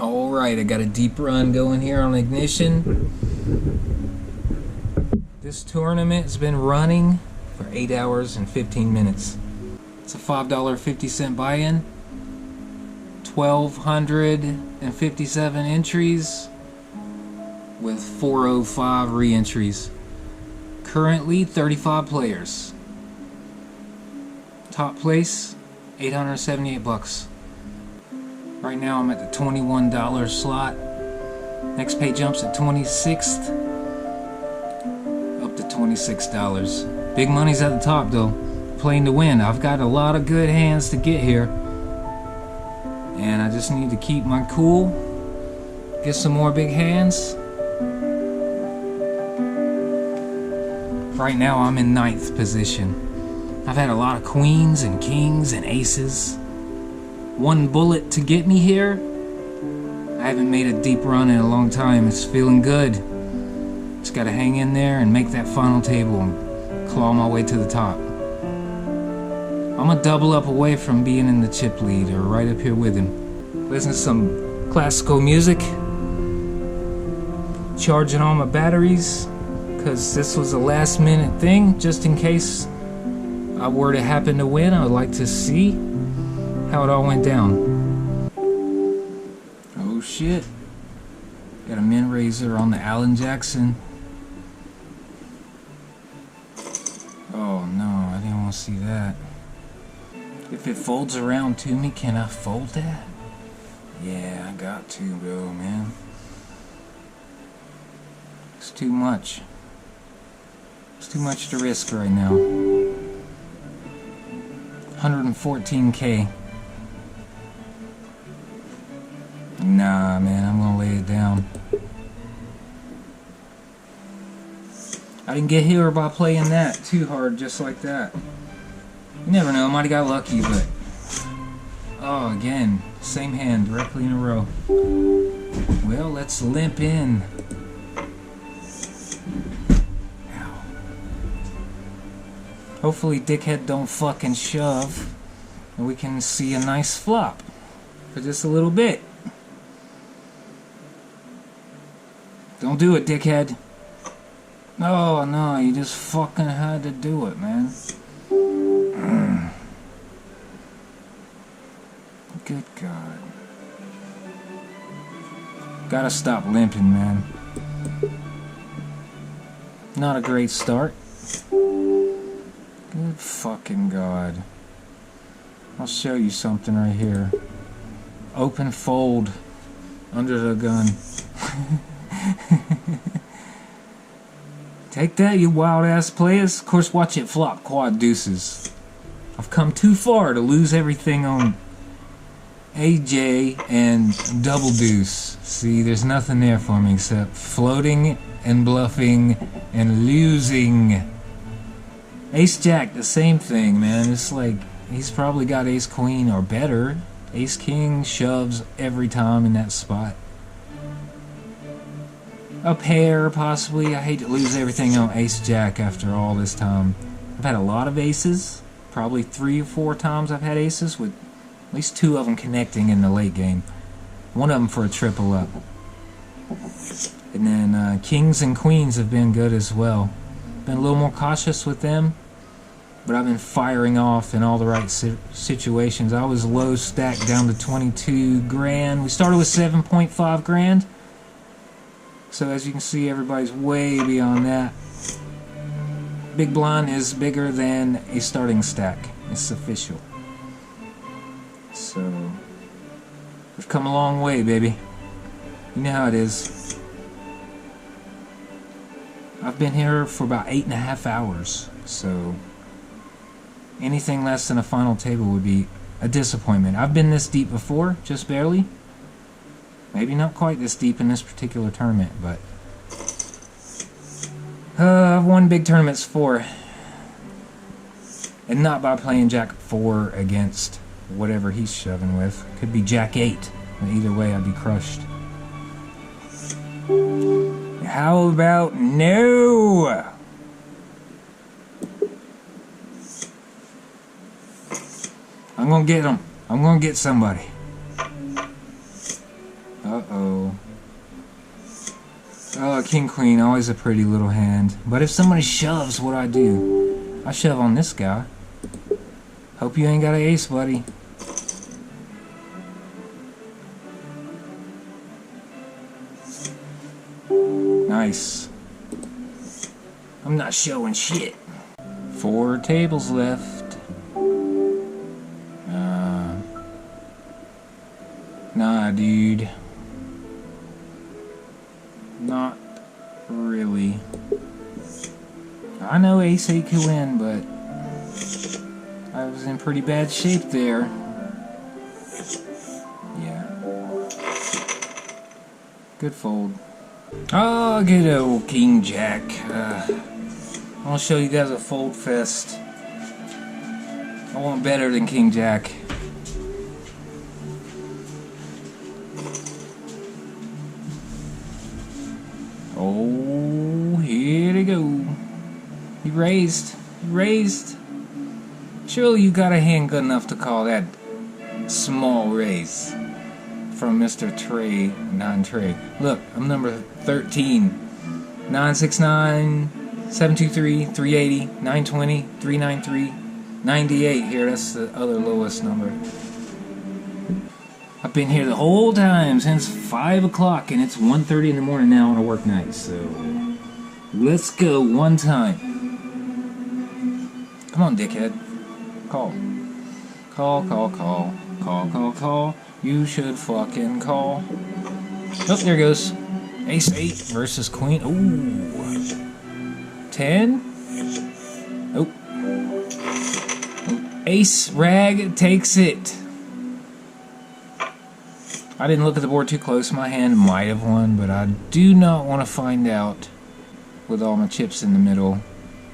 Alright, I got a deep run going here on Ignition. This tournament has been running for 8 hours and 15 minutes. It's a $5.50 buy-in. 1,257 entries with 405 re-entries. Currently 35 players. Top place, 878 bucks. Right now I'm at the $21 slot. Next pay jumps at 26th, up to $26. Big money's at the top though. Playing to win. I've got a lot of good hands to get here, and I just need to keep my cool, get some more big hands. Right now I'm in 9th position. I've had a lot of queens and kings and aces. One bullet to get me here. I haven't made a deep run in a long time. It's feeling good. Just gotta hang in there and make that final table and claw my way to the top. I'm a double up away from being in the chip lead or right up here with him. Listen to some classical music. Charging all my batteries, because this was a last minute thing, just in case I were to happen to win. I would like to see how it all went down. Oh shit. Got a min raiser on the Allen Jackson. Oh no, I didn't want to see that. If it folds around to me, can I fold that? Yeah, I got to, bro, man. It's too much. It's too much to risk right now. 114K. Nah, man, I'm gonna lay it down. I didn't get here by playing that too hard, just like that. You never know, I might have got lucky, but... Oh, again, same hand, directly in a row. Well, let's limp in. Ow. Hopefully dickhead don't fucking shove, and we can see a nice flop for just a little bit. Don't do it, dickhead. No, no, you just fucking had to do it, man. Good God. Gotta stop limping, man. Not a great start. Good fucking God. I'll show you something right here. Open fold under the gun. Take that, you wild ass players. Of course, watch it flop quad deuces. I've come too far to lose everything on AJ and double deuce. See, there's nothing there for me except floating and bluffing and losing. Ace Jack, the same thing, man. It's like he's probably got ace queen or better. Ace king shoves every time in that spot. A pair, possibly. I hate to lose everything on ace jack after all this time. I've had a lot of aces. Probably 3 or 4 times I've had aces, with at least 2 of them connecting in the late game. One of them for a triple up. And then kings and queens have been good as well. Been a little more cautious with them, but I've been firing off in all the right situations. I was low stacked down to 22 grand. We started with 7.5 grand. So as you can see, everybody's way beyond that. Big blind is bigger than a starting stack. It's official. So we've come a long way, baby. You know how it is. I've been here for about 8.5 hours, so anything less than a final table would be a disappointment. I've been this deep before, just barely. Maybe not quite this deep in this particular tournament, but I've won big tournaments before, and not by playing Jack 4 against whatever he's shoving with. Could be Jack 8. Either way, I'd be crushed. How about no? I'm gonna get him. I'm gonna get somebody. Uh-oh. Oh, king queen, always a pretty little hand. But if somebody shoves, what do I do? I shove on this guy. Hope you ain't got an ace, buddy. Nice. I'm not showing shit. 4 tables left. Nah, dude. Not really. I know ace-8 could win, but I was in pretty bad shape there. Yeah. Good fold. Oh, good old King Jack. I'll show you guys a fold fest. I want better than King Jack. Oh, here they go. He raised. He raised. Surely you got a hand good enough to call that small raise from Mr. Trey, non-Trey. Look, I'm number 13. 969, 723, 380, 920, 393, 98. Here, that's the other lowest number. I've been here the whole time since 5 o'clock, and it's 1:30 in the morning now on a work night, so let's go one time. Come on, dickhead. Call. Call, call, call. Call, call, call. You should fucking call. Oh, there goes. Ace-8 versus queen. Ooh. 10. Oh. Ace rag takes it. I didn't look at the board too close. My hand might have won, but I do not want to find out with all my chips in the middle.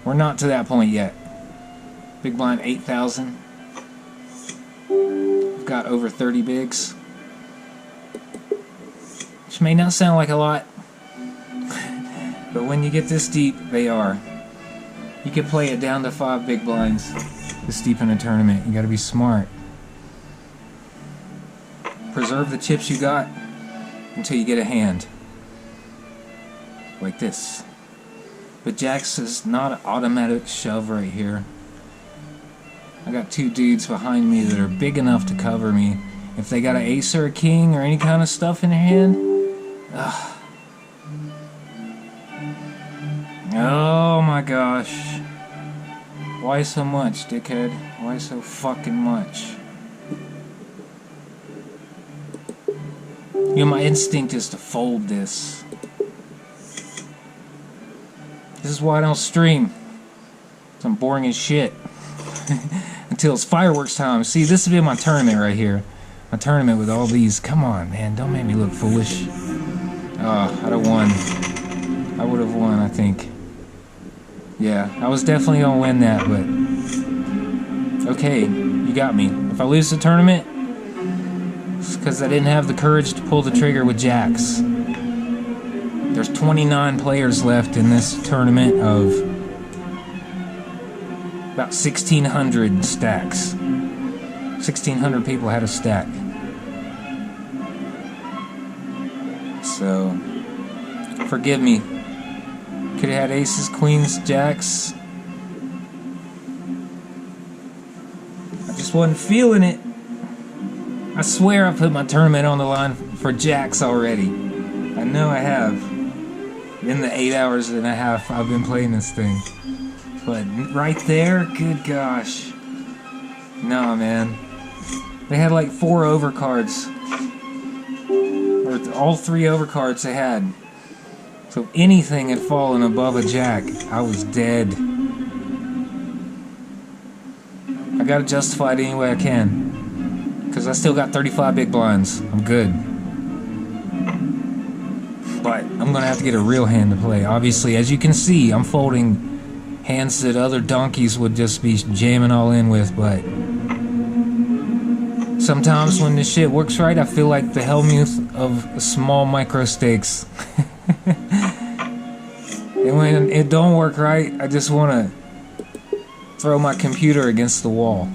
We're not to that point yet. Big blind 8,000. I've got over 30 bigs, which may not sound like a lot, but when you get this deep, they are. You can play it down to 5 big blinds this deep in a tournament. You got to be smart. Preserve the chips you got until you get a hand like this. But Jacks is not an automatic shove right here. I got 2 dudes behind me that are big enough to cover me. If they got an ace or a king or any kind of stuff in their hand, oh my gosh. Why so much, dickhead? Why so fucking much? You know, my instinct is to fold this. This is why I don't stream. I'm boring as shit. Until it's fireworks time. See, this would be my tournament right here. My tournament with all these. Come on, man. Don't make me look foolish. Oh, I'd have won. I would have won, I think. Yeah, I was definitely going to win that, but... Okay, you got me. If I lose the tournament, it's because I didn't have the courage to pull the trigger with Jacks. There's 29 players left in this tournament of about 1,600 stacks. 1,600 people had a stack. So, forgive me. Could have had aces, queens, jacks. I just wasn't feeling it. I swear I put my tournament on the line for jacks already. I know I have. In the 8 hours and a half I've been playing this thing. But right there, good gosh. No, man. They had like 4 overcards. Or all 3 overcards they had. So if anything had fallen above a jack, I was dead. I gotta justify it any way I can. Because I still got 35 big blinds. I'm good. But I'm gonna have to get a real hand to play. Obviously, as you can see, I'm folding hands that other donkeys would just be jamming all in with, but sometimes when this shit works right, I feel like the Hellmuth of small micro stakes. And when it don't work right, I just want to throw my computer against the wall,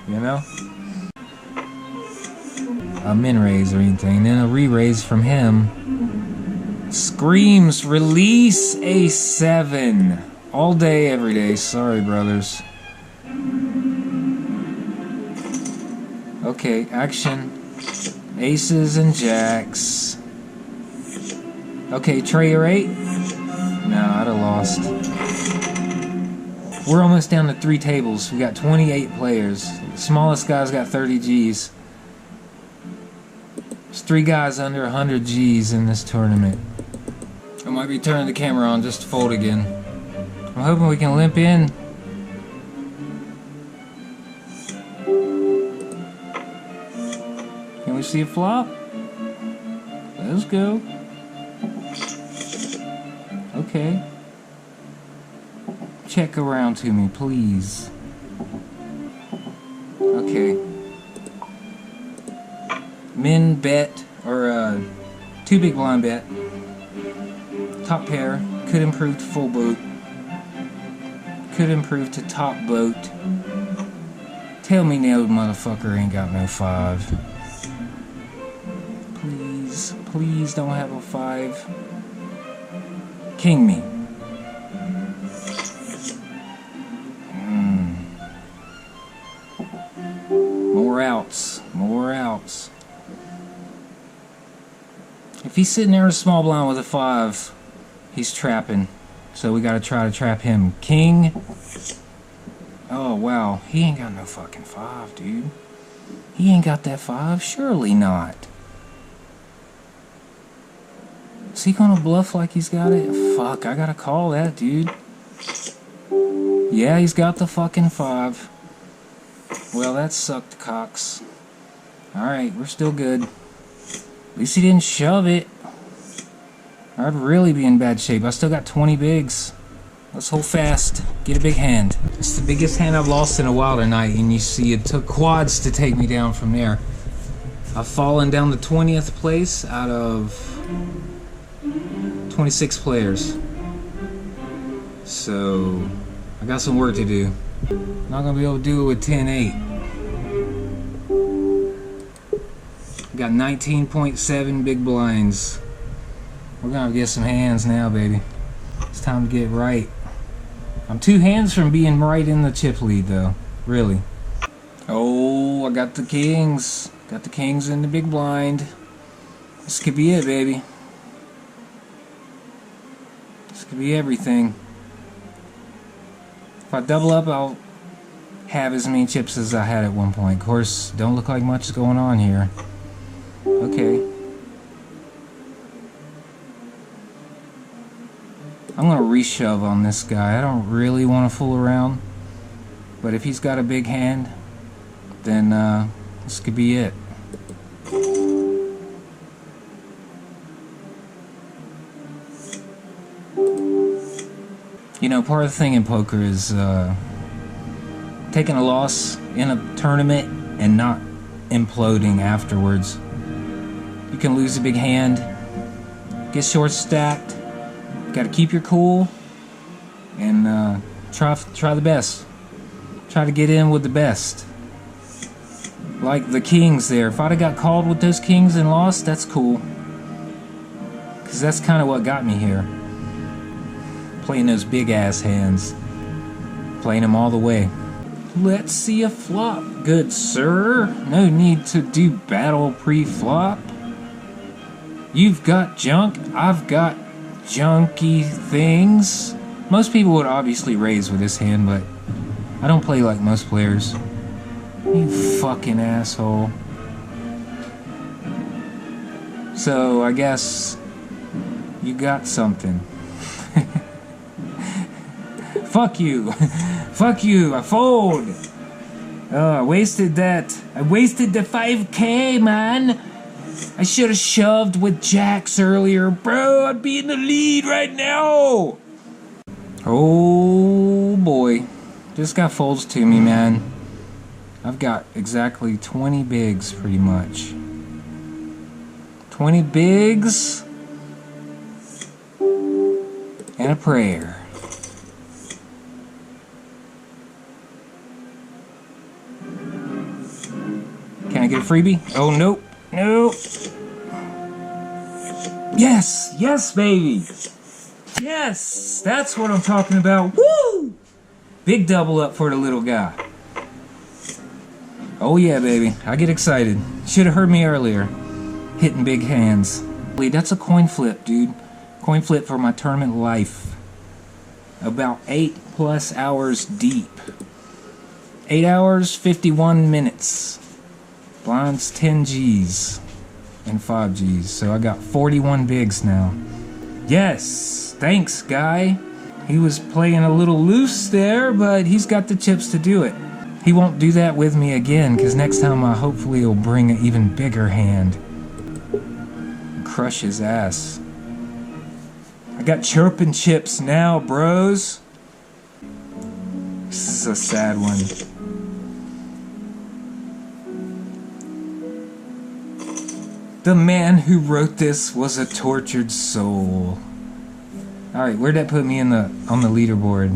you know? a min raise or anything. And then a re-raise from him. Screams, release a 7. All day, every day. Sorry, brothers. Okay, action. Aces and jacks. Okay, Trayer 8. No, I'd have lost. We're almost down to 3 tables. We got 28 players. Smallest guy's got 30 G's. There's 3 guys under 100 G's in this tournament. I might be turning the camera on just to fold again. I'm hoping we can limp in. Can we see a flop? Let's go. Okay. Check around to me, please. Okay. Min bet, or 2 big blind bet. Top pair, could improve to full boat. Could improve to top boat. Tell me now, motherfucker ain't got no 5. Please, please don't have a 5. King me. More outs. More outs. If he's sitting there in a small blind with a 5, he's trapping. So we gotta try to trap him. King. Oh, wow. He ain't got no fucking 5, dude. He ain't got that 5. Surely not. Is he gonna bluff like he's got it? Fuck, I gotta call that, dude. Yeah, he's got the fucking 5. Well, that sucked, cocks. Alright, we're still good. At least he didn't shove it. I'd really be in bad shape. I still got 20 bigs. Let's hold fast. Get a big hand. It's the biggest hand I've lost in a while tonight, and you see it took quads to take me down from there. I've fallen down to 20th place out of 26 players. So, I got some work to do. Not gonna be able to do it with 10-8. Got 19.7 big blinds. We're gonna get some hands now, baby. It's time to get right. I'm 2 hands from being right in the chip lead, though. Really. Oh, I got the kings. Got the kings in the big blind. This could be it, baby. This could be everything. If I double up, I'll have as many chips as I had at one point. Of course, don't look like much is going on here. Okay. I'm gonna reshove on this guy. I don't really want to fool around, but if he's got a big hand, then this could be it. You know, part of the thing in poker is taking a loss in a tournament and not imploding afterwards. You can lose a big hand, get short stacked. Got to keep your cool and try the best. Try to get in with the best. Like the kings there. If I'd have got called with those kings and lost, that's cool. Because that's kind of what got me here. Playing those big ass hands. Playing them all the way. Let's see a flop, good sir. No need to do battle pre-flop. You've got junk, I've got junky things. Most people would obviously raise with this hand, but I don't play like most players. You fucking asshole. So I guess you got something. Fuck you. Fuck you. I fold. Oh, I wasted that. I wasted the 5K, man. I should have shoved with jacks earlier. Bro, I'd be in the lead right now. Oh, boy. This guy folds to me, man. I've got exactly 20 bigs, pretty much. 20 bigs. And a prayer. Can I get a freebie? Oh, nope. Nope. Yes! Yes, baby! Yes! That's what I'm talking about. Woo! Big double up for the little guy. Oh yeah, baby. I get excited. Should have heard me earlier. Hitting big hands. That's a coin flip, dude. Coin flip for my tournament life. About 8+ hours deep. 8 hours, 51 minutes. Blinds 10 G's. And 5 G's. So I got 41 bigs now. Yes! Thanks, guy. He was playing a little loose there, but he's got the chips to do it. He won't do that with me again, because next time I hopefully will bring an even bigger hand. And crush his ass. I got chirping chips now, bros. This is a sad one. The man who wrote this was a tortured soul. Alright, where'd that put me on the leaderboard?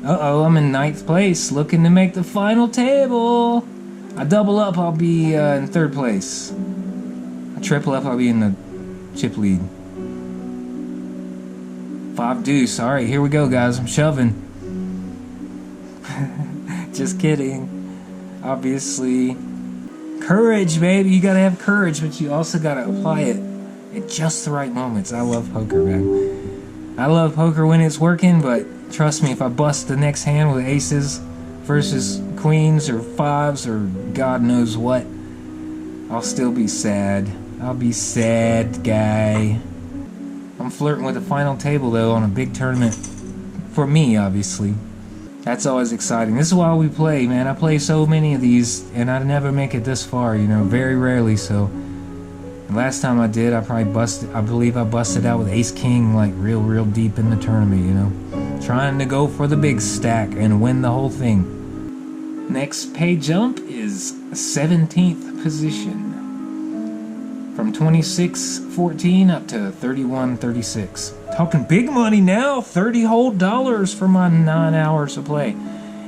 Uh-oh, I'm in 9th place, looking to make the final table. I double up, I'll be in 3rd place. I triple up, I'll be in the chip lead. 5 deuce. Alright, here we go, guys. I'm shoving. Just kidding. Obviously. Courage, baby. You gotta have courage, but you also gotta apply it at just the right moments. I love poker, man. I love poker when it's working, but trust me, if I bust the next hand with aces versus queens or 5s or God knows what, I'll still be sad. I'll be sad, guy. I'm flirting with the final table, though, on a big tournament. For me, obviously. That's always exciting. This is why we play, man. I play so many of these, and I never make it this far, you know, very rarely, so. And last time I did, I believe I busted out with ace-king, like, real deep in the tournament, you know. Trying to go for the big stack and win the whole thing. Next pay jump is 17th position. From 26.14 up to 31.36. Talking big money now. $30 whole for my 9 hours of play.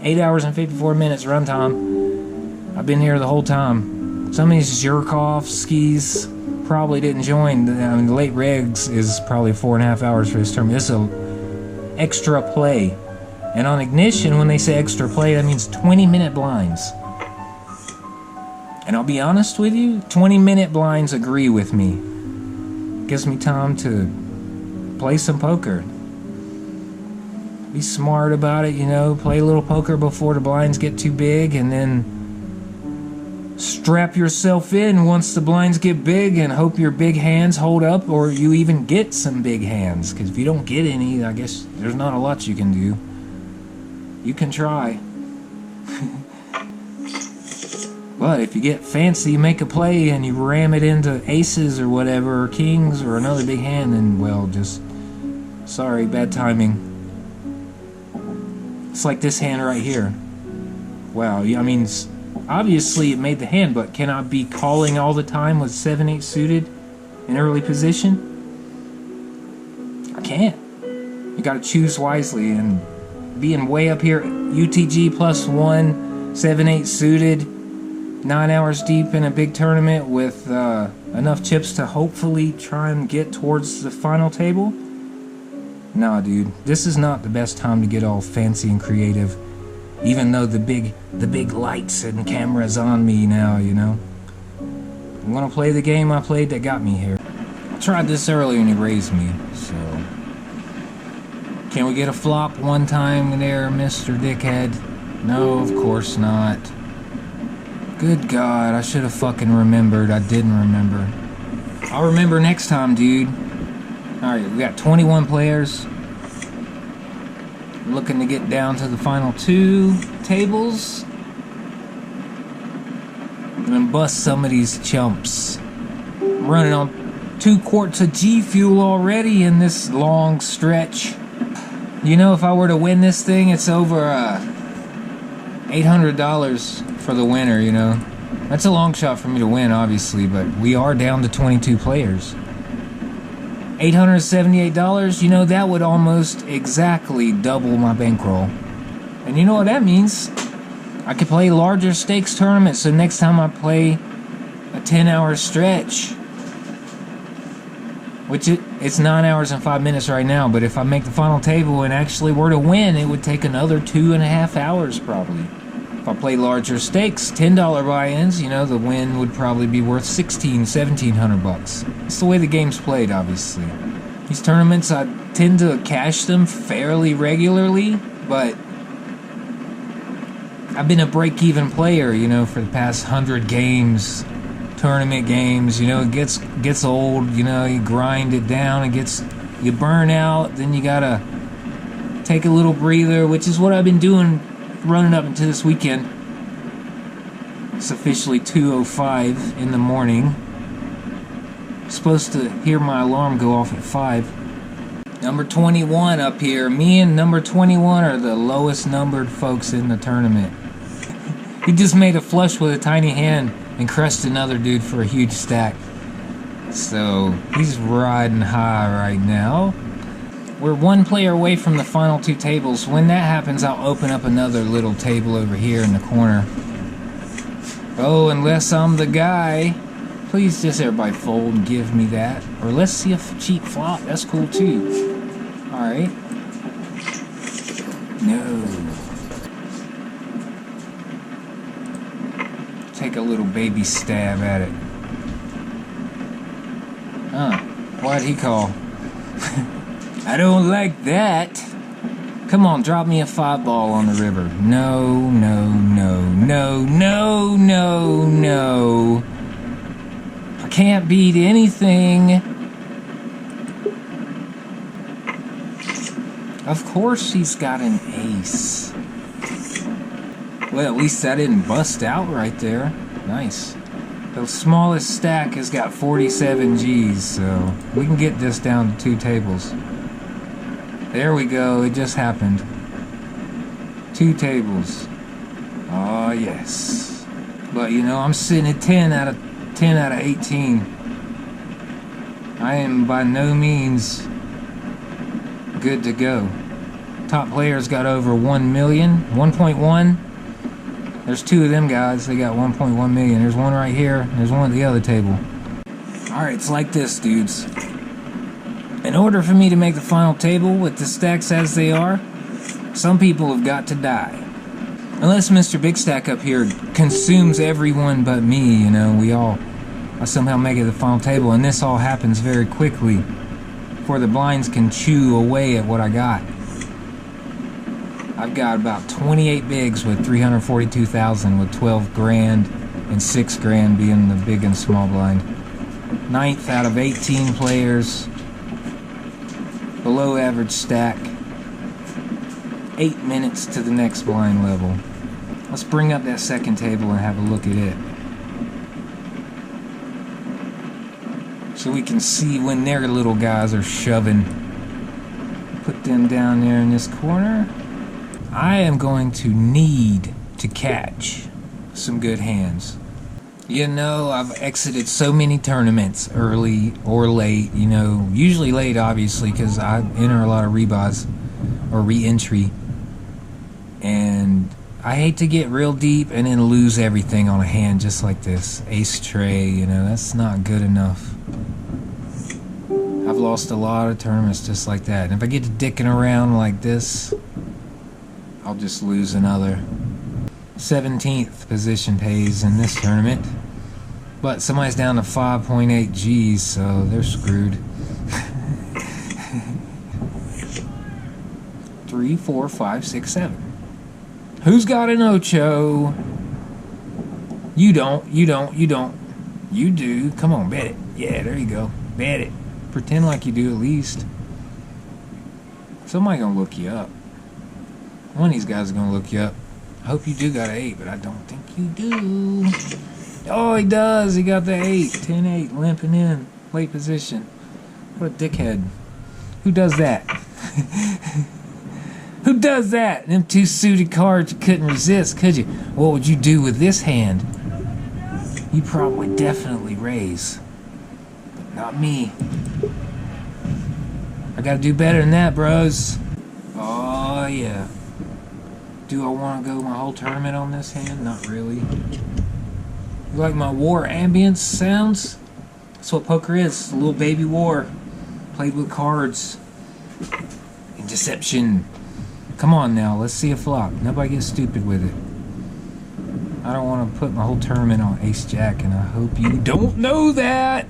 8 hours and 54 minutes runtime. I've been here the whole time. Some of these jerk-off skis probably didn't join. I mean, the late regs is probably 4.5 hours for this tournament. This is a extra play. And on Ignition, when they say extra play, that means 20-minute blinds. And I'll be honest with you, 20-minute blinds agree with me. Gives me time to play some poker. Be smart about it, you know, play a little poker before the blinds get too big, and then strap yourself in once the blinds get big and hope your big hands hold up, or you even get some big hands. Because if you don't get any, I guess there's not a lot you can do. You can try. But if you get fancy, you make a play, and you ram it into aces or whatever, or kings, or another big hand, then, well, just, sorry, bad timing. It's like this hand right here. Wow, I mean, obviously it made the hand, but can I be calling all the time with 7-8 suited in early position? I can't. You gotta choose wisely, and being way up here, UTG +1, 7-8 suited, 9 hours deep in a big tournament with enough chips to hopefully try and get towards the final table? Nah, dude, this is not the best time to get all fancy and creative. Even though the big lights and cameras on me now, you know. I'm gonna play the game I played that got me here. I tried this earlier and he raised me, so. Can we get a flop one time there, Mr. Dickhead? No, of course not. Good God, I should have fucking remembered. I didn't remember. I'll remember next time, dude. Alright, we got 21 players. Looking to get down to the final 2 tables. And then bust some of these chumps. I'm running on 2 quarts of G Fuel already in this long stretch. You know, if I were to win this thing, it's over $800 for the winner, you know. That's a long shot for me to win, obviously, but we are down to 22 players. $878, you know, that would almost exactly double my bankroll. And you know what that means? I could play larger stakes tournaments, so next time I play a 10-hour stretch. Which it's 9 hours and 5 minutes right now, but if I make the final table and actually were to win, it would take another 2.5 hours probably. If I play larger stakes, $10 buy-ins, you know, the win would probably be worth $1,700. It's the way the game's played, obviously. These tournaments, I tend to cash them fairly regularly, but I've been a break-even player, you know, for the past 100 games. Tournament games, you know, it gets old, you know, you grind it down, you burn out, then you gotta take a little breather, which is what I've been doing running up into this weekend. It's officially 2:05 in the morning. Supposed to hear my alarm go off at 5. Number 21 up here. Me and number 21 are the lowest numbered folks in the tournament. He just made a flush with a tiny hand and crushed another dude for a huge stack. So he's riding high right now. We're one player away from the final 2 tables. When that happens, I'll open up another little table over here in the corner. Oh, unless I'm the guy. Please just everybody fold and give me that. Or let's see a cheap flop. That's cool too. Alright. No. Take a little baby stab at it. Huh. Why'd he call? I don't like that. Come on, drop me a 5-ball on the river. No, no, no, no, no, no, no. I can't beat anything. Of course she's got an ace. Well, at least that didn't bust out right there. Nice. The smallest stack has got 47 G's, so we can get this down to 2 tables. There we go, it just happened. 2 tables. Oh, yes. But, you know, I'm sitting at 10 out of 18. I am by no means good to go. Top players got over 1 million, 1.1. There's 2 of them guys, they got 1.1 million. There's one right here, and there's one at the other table. Alright, it's like this, dudes. In order for me to make the final table with the stacks as they are, some people have got to die. Unless Mr. Big Stack up here consumes everyone but me, you know, I somehow make it to the final table, and this all happens very quickly before the blinds can chew away at what I got. I've got about 28 bigs with 342,000 with 12 grand and 6 grand being the big and small blind. 9th out of 18 players. Below average stack. 8 minutes to the next blind level. Let's bring up that second table and have a look at it. So we can see when their little guys are shoving. Put them down there in this corner. I am going to need to catch some good hands. You know, I've exited so many tournaments early or late, you know, usually late obviously because I enter a lot of rebuys or re-entry, and I hate to get real deep and then lose everything on a hand just like this. Ace tray, you know, that's not good enough. I've lost a lot of tournaments just like that, and if I get to dicking around like this, I'll just lose another. 17th position pays in this tournament, but somebody's down to 5.8 G's, so they're screwed. 3, 4, 5, 6, 7. Who's got an Ocho? You don't. You do. Come on, bet it. Yeah, there you go. Bet it. Pretend like you do at least. Somebody gonna look you up. One of these guys is gonna look you up. I hope you do got an 8, but I don't think you do. Oh, he does. He got the 8. 10-8, limping in. Late position. What a dickhead. Who does that? Who does that? Them 2 suited cards you couldn't resist, could you? What would you do with this hand? You probably definitely raise. But not me. I gotta do better than that, bros. Oh, yeah. Do I want to go my whole tournament on this hand? Not really. You like my war ambience sounds? That's what poker is. A little baby war. Played with cards. And deception. Come on now, let's see a flop. Nobody gets stupid with it. I don't want to put my whole tournament on ace-jack, and I hope you don't know that!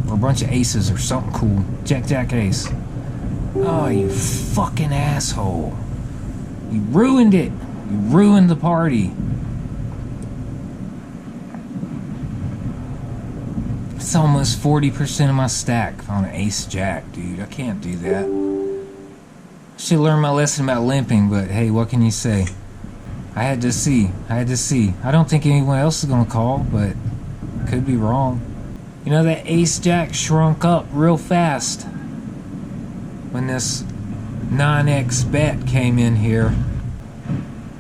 Or a bunch of aces or something cool. Jack-jack-ace. Oh, you fucking asshole. You ruined it. You ruined the party. It's almost 40% of my stack on an ace-jack, dude. I can't do that. I should learn my lesson about limping, but hey, what can you say? I had to see. I don't think anyone else is going to call, but I could be wrong. You know, that ace-jack shrunk up real fast when this 9x bet came in here.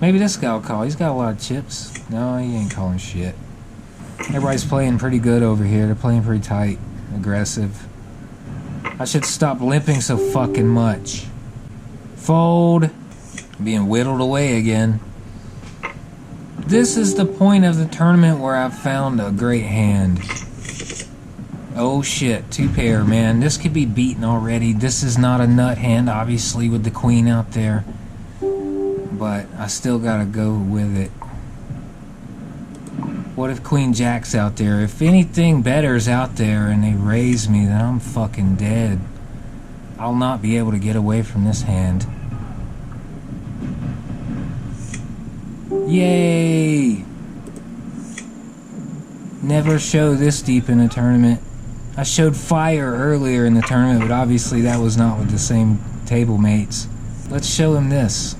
Maybe this guy will call. He's got a lot of chips. No, he ain't calling shit. Everybody's playing pretty good over here. They're playing pretty tight, aggressive. I should stop limping so fucking much. Fold. Being whittled away again. This is the point of the tournament where I've found a great hand. Oh shit, 2 pair, man. This could be beaten already. This is not a nut hand, obviously, with the queen out there. But I still gotta go with it. What if queen jack's out there? If anything better's out there and they raise me, then I'm fucking dead. I'll not be able to get away from this hand. Yay! Never show this deep in a tournament. I showed fire earlier in the tournament, but obviously that was not with the same table mates. Let's show him this.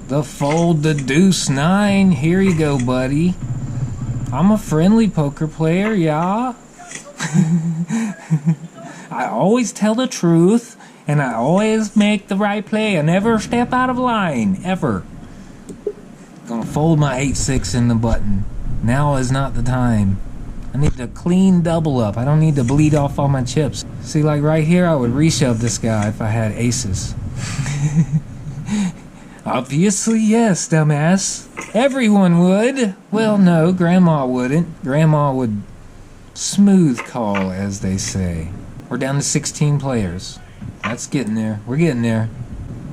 The fold, the deuce 9. Here you go, buddy. I'm a friendly poker player, yeah? I always tell the truth, and I always make the right play. I never step out of line, ever. Gonna fold my 8-6 in the button. Now is not the time. I need a clean double up. I don't need to bleed off all my chips. See, like right here, I would reshove this guy if I had aces. Obviously, yes, dumbass. Everyone would. Well, no, Grandma wouldn't. Grandma would smooth call, as they say. We're down to 16 players. That's getting there. We're getting there.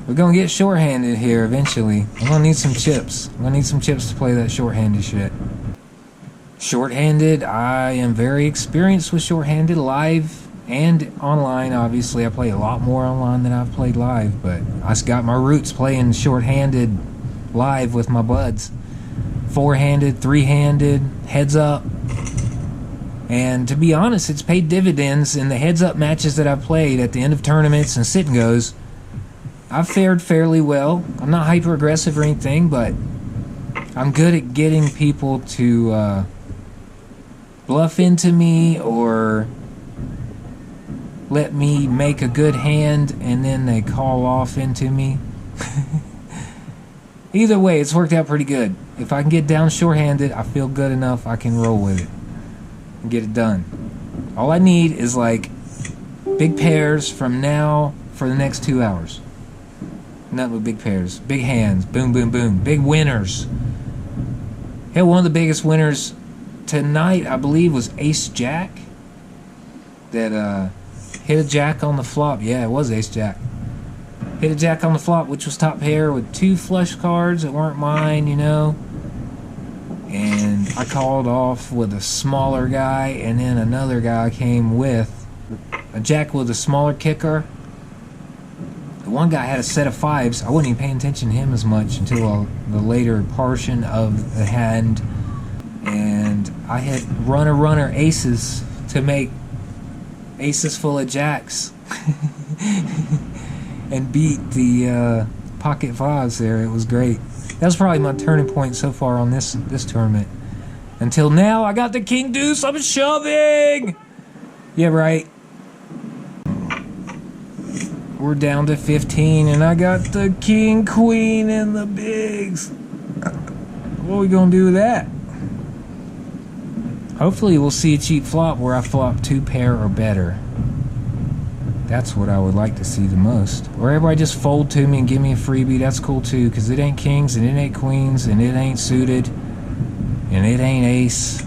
We're gonna get shorthanded here eventually. I'm gonna need some chips. I'm gonna need some chips to play that shorthanded shit. Shorthanded, I am very experienced with shorthanded live and online. Obviously, I play a lot more online than I've played live, but I got my roots playing shorthanded live with my buds. 4-handed, 3-handed, heads up. And to be honest, it's paid dividends in the heads up matches that I've played at the end of tournaments and sit and goes. I've fared fairly well. I'm not hyper aggressive or anything, but I'm good at getting people to bluff into me or let me make a good hand and then they call off into me. Either way, it's worked out pretty good. If I can get down shorthanded, I feel good enough I can roll with it and get it done. All I need is like big pairs from now for the next 2 hours. Nothing but big pairs, big hands, boom, boom, boom, big winners. Hell, one of the biggest winners tonight, I believe, was Ace-Jack. That hit a jack on the flop. Yeah, it was Ace-Jack. Hit a jack on the flop, which was top pair with 2 flush cards that weren't mine, you know. And I called off with a smaller guy, and then another guy came with a jack with a smaller kicker. The one guy had a set of 5s. I wasn't even paying attention to him as much until the later portion of the hand. And I had runner aces to make aces full of jacks. And beat the pocket 5s there. It was great. That was probably my turning point so far on this tournament. Until now, I got the king deuce. I'm shoving! Yeah, right. We're down to 15, and I got the king, queen, and the bigs. What are we gonna do with that? Hopefully we'll see a cheap flop where I flop 2 pair or better. That's what I would like to see the most. Or everybody just fold to me and give me a freebie. That's cool too, because it ain't kings, and it ain't queens, and it ain't suited. And it ain't ace.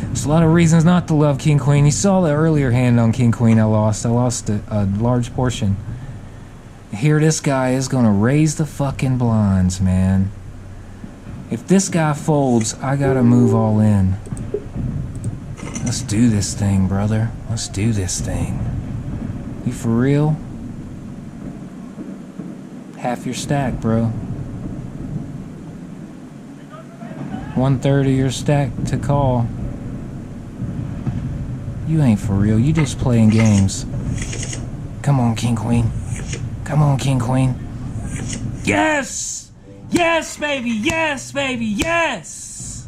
There's a lot of reasons not to love King Queen. You saw the earlier hand on King Queen I lost. I lost a large portion. Here this guy is gonna raise the fucking blinds, man. If this guy folds, I gotta move all in. Let's do this thing, brother. Let's do this thing. You for real? Half your stack, bro. 1/3 of your stack to call. You ain't for real. You just playing games. Come on, King Queen. Come on, King Queen. Yes! Yes, baby! Yes, baby! Yes!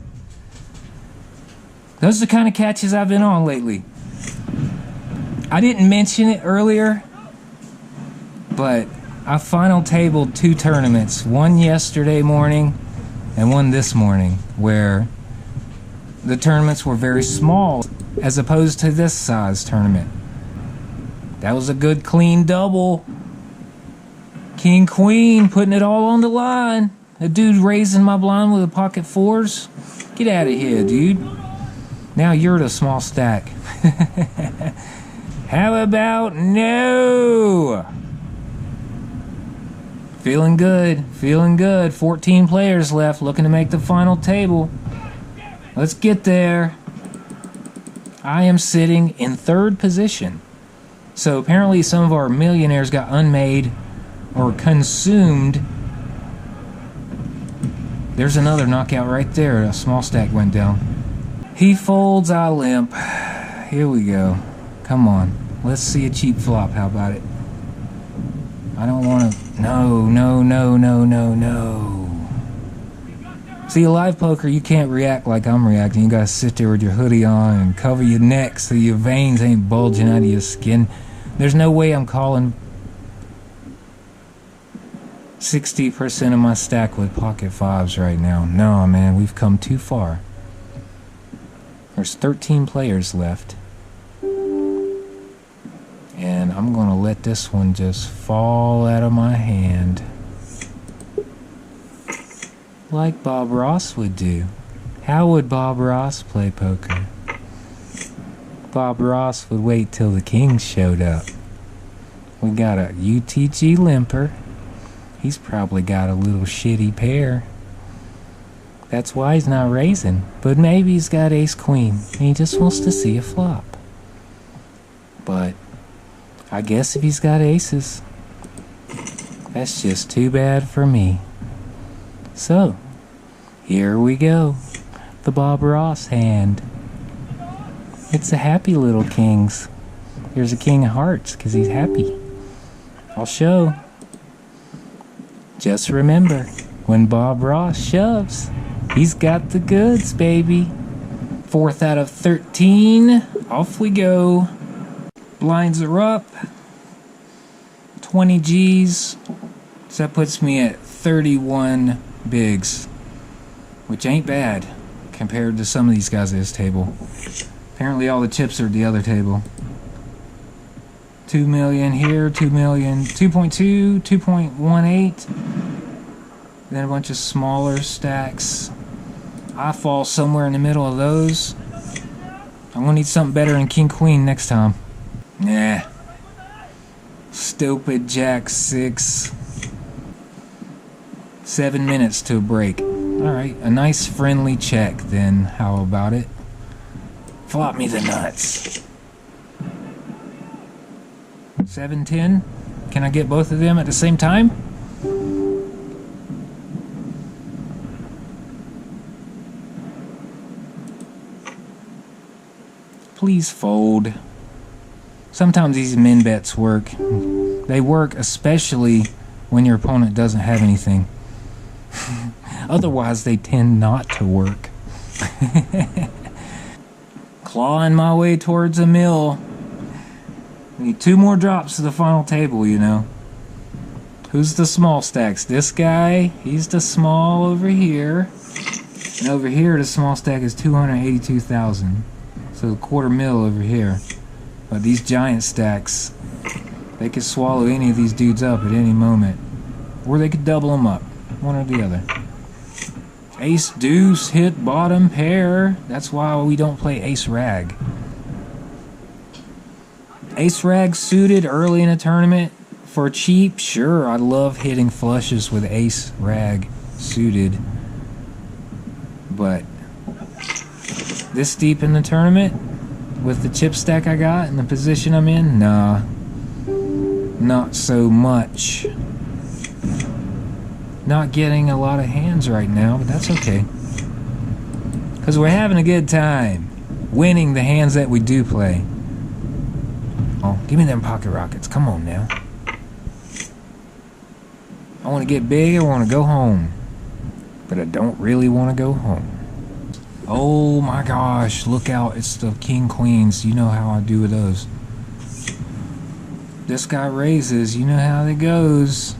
Those are the kind of catches I've been on lately. I didn't mention it earlier, but I final tabled 2 tournaments. One yesterday morning and one this morning, where the tournaments were very small as opposed to this size tournament. That was a good clean double. King Queen putting it all on the line. A dude raising my blind with a pocket 4s. Get out of here, dude. Now you're the small stack. How about no? Feeling good, feeling good. 14 players left looking to make the final table. Let's get there. I am sitting in 3rd position. So apparently some of our millionaires got unmade or consumed. There's another knockout right there. A small stack went down. He folds, I limp. Here we go. Come on. Let's see a cheap flop. How about it? I don't want to... No, no, no, no, no, no. See, live poker, you can't react like I'm reacting. You gotta sit there with your hoodie on and cover your neck so your veins ain't bulging out of your skin. There's no way I'm calling 60% of my stack with pocket 5s right now. No, man, we've come too far. There's 13 players left. And I'm gonna let this one just fall out of my hand. Like Bob Ross would do. How would Bob Ross play poker? Bob Ross would wait till the kings showed up. We got a UTG limper. He's probably got a little shitty pair. That's why he's not raising. But maybe he's got ace queen and he just wants to see a flop. But I guess if he's got aces, that's just too bad for me. So, here we go. The Bob Ross hand. It's a happy little kings. There's a king of hearts because he's happy. I'll show. Just remember, when Bob Ross shoves, he's got the goods, baby. 4th out of 13. Off we go. Blinds are up. 20 G's. So that puts me at 31 bigs, which ain't bad compared to some of these guys at this table. Apparently all the chips are at the other table. 2 million here, 2 million, 2.2, 2.18, then a bunch of smaller stacks. I fall somewhere in the middle of those. I'm gonna need something better than King Queen next time. Nah. Stupid Jack 6. 7 minutes to a break. Alright, a nice friendly check then. How about it? Flop me the nuts. 7-10. Can I get both of them at the same time? Please fold. Sometimes these min bets work. They work especially when your opponent doesn't have anything. Otherwise, they tend not to work. Clawing my way towards a mill. Need 2 more drops to the final table, you know. Who's the small stacks? This guy, he's the small over here. And over here, the small stack is 282,000. So a $250,000 over here. But these giant stacks, they could swallow any of these dudes up at any moment. Or they could double them up. One or the other. Ace deuce hit bottom pair. That's why we don't play ace rag. Ace rag suited early in a tournament for cheap. Sure, I love hitting flushes with ace rag suited. But this deep in the tournament, with the chip stack I got and the position I'm in, nah. Not so much. Not getting a lot of hands right now, but that's okay. Because we're having a good time winning the hands that we do play. Oh, give me them pocket rockets. Come on now. I want to get big. I want to go home. But I don't really want to go home. Oh my gosh, look out. It's the king queens. You know how I do with those. This guy raises. You know how it goes.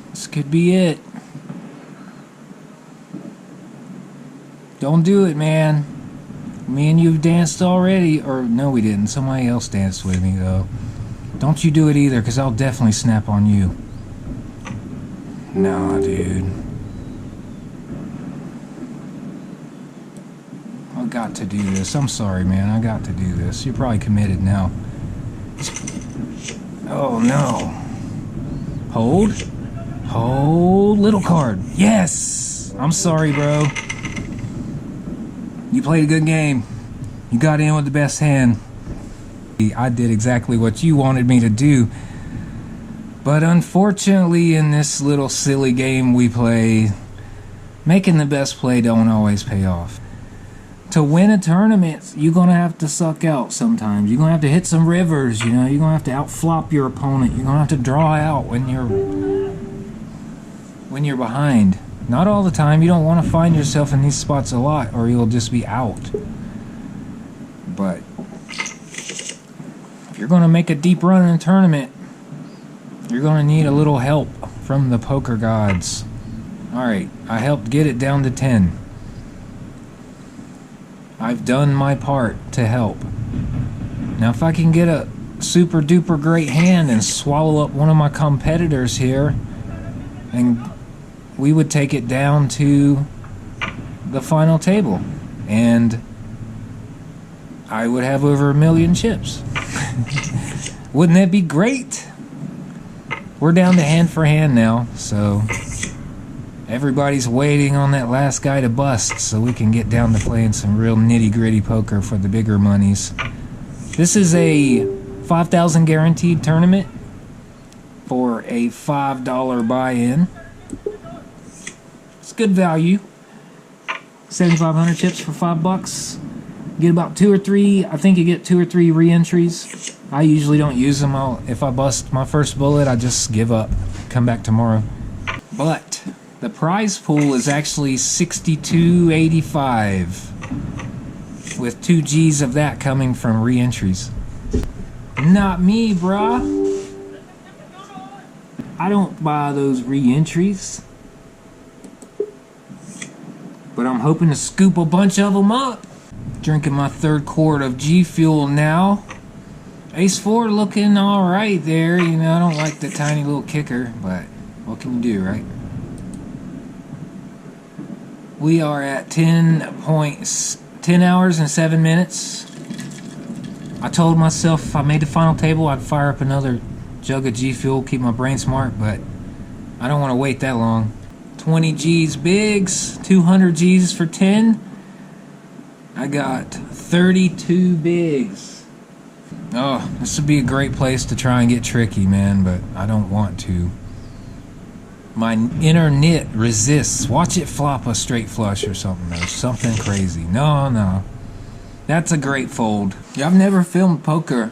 This could be it. Don't do it, man. Me and you've danced already. Or no, we didn't. Somebody else danced with me, though. Don't you do it either, because I'll definitely snap on you. Nah, dude. I got to do this. I'm sorry, man. I got to do this. You're probably committed now. Oh, no. Hold. Hold. Little card. Yes! I'm sorry, bro. You played a good game. You got in with the best hand. I did exactly what you wanted me to do. But unfortunately, in this little silly game we play, making the best play don't always pay off. To win a tournament, you're going to have to suck out sometimes. You're going to have to hit some rivers, you know. You're going to have to outflop your opponent. You're going to have to draw out when you're behind. Not all the time. You don't want to find yourself in these spots a lot, or you'll just be out. But if you're going to make a deep run in a tournament, you're going to need a little help from the poker gods. Alright, I helped get it down to 10. I've done my part to help. Now if I can get a super duper great hand and swallow up one of my competitors here, and we would take it down to the final table, and I would have over 1 million chips. Wouldn't that be great? We're down to hand for hand now, so everybody's waiting on that last guy to bust so we can get down to playing some real nitty-gritty poker for the bigger monies. This is a 5,000 guaranteed tournament for a $5 buy-in. It's good value. 7,500 chips for $5. Get about 2 or 3. I think you get 2 or 3 re-entries. I usually don't use them. If I bust my first bullet, I just give up. Come back tomorrow. But the prize pool is actually $62.85, with 2 G's of that coming from re-entries. Not me, brah. I don't buy those re-entries. But I'm hoping to scoop a bunch of them up. Drinking my 3rd quart of G Fuel now. Ace 4 looking alright there. You know, I don't like the tiny little kicker, but what can you do, right? We are at 10 hours and 7 minutes. I told myself if I made the final table, I'd fire up another jug of G Fuel, keep my brain smart, but I don't want to wait that long. 20 G's bigs, 200 G's for 10. I got 32 bigs. Oh, this would be a great place to try and get tricky, man, but I don't want to. My inner nit resists. Watch it flop a straight flush or something, or something crazy. No. That's a great fold. Yeah, I've never filmed poker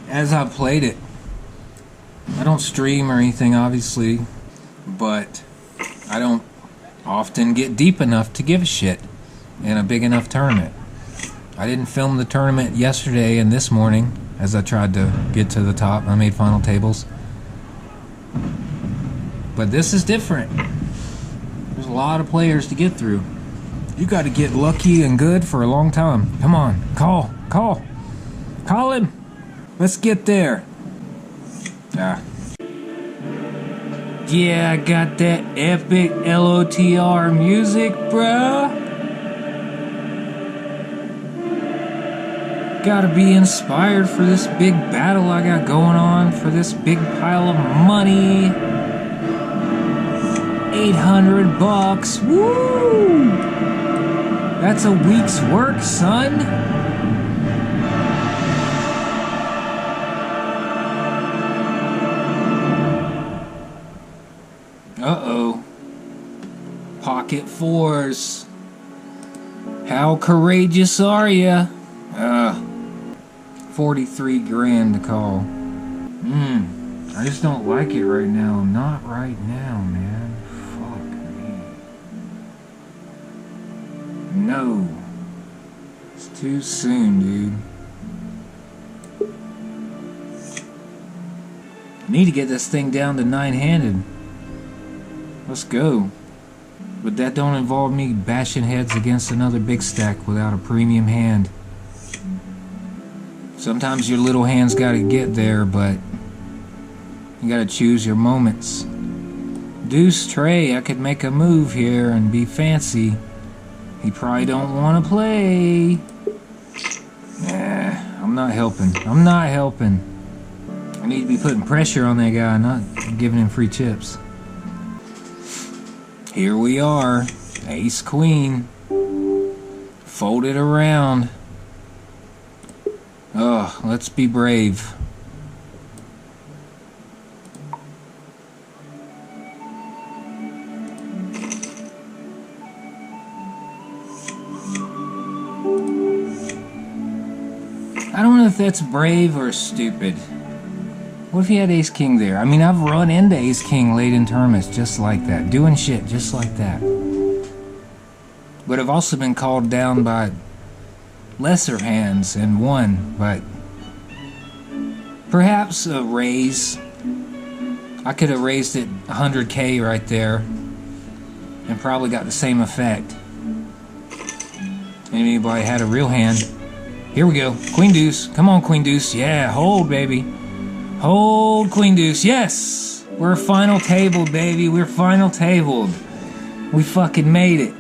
as I've played it. I don't stream or anything, obviously, but I don't often get deep enough to give a shit in a big enough tournament. I didn't film the tournament yesterday and this morning as I tried to get to the top. I made final tables. But this is different. There's a lot of players to get through. You got to get lucky and good for a long time. Come on, call him. Let's get there. Yeah, I got that epic LOTR music, bruh. Gotta be inspired for this big battle I got going on, for this big pile of money. 800 bucks. Woo! That's a week's work, son. Uh-oh. Pocket fours. How courageous are ya? 43 grand to call. I just don't like it right now. Not right now, man. Fuck me. No. It's too soon, dude. I need to get this thing down to 9-handed. Let's go. But that don't involve me bashing heads against another big stack without a premium hand. Sometimes your little hand's gotta get there, but you gotta choose your moments. Deuce Trey, I could make a move here and be fancy. He probably don't wanna play. I'm not helping. I'm not helping. I need to be putting pressure on that guy, not giving him free chips. Here we are. Ace Queen. Fold it around. Oh, let's be brave. I don't know if that's brave or stupid. What if he had Ace King there? I mean, I've run into Ace King late in tournaments just like that. Doing shit just like that. But I've also been called down by lesser hands and won, but perhaps a raise. I could have raised it 100K right there and probably got the same effect. Anybody had a real hand. Here we go. Queen Deuce. Come on, Queen Deuce. Yeah, hold, baby. Hold, Queen Deuce. Yes! We're final tabled, baby. We're final tabled. We fucking made it.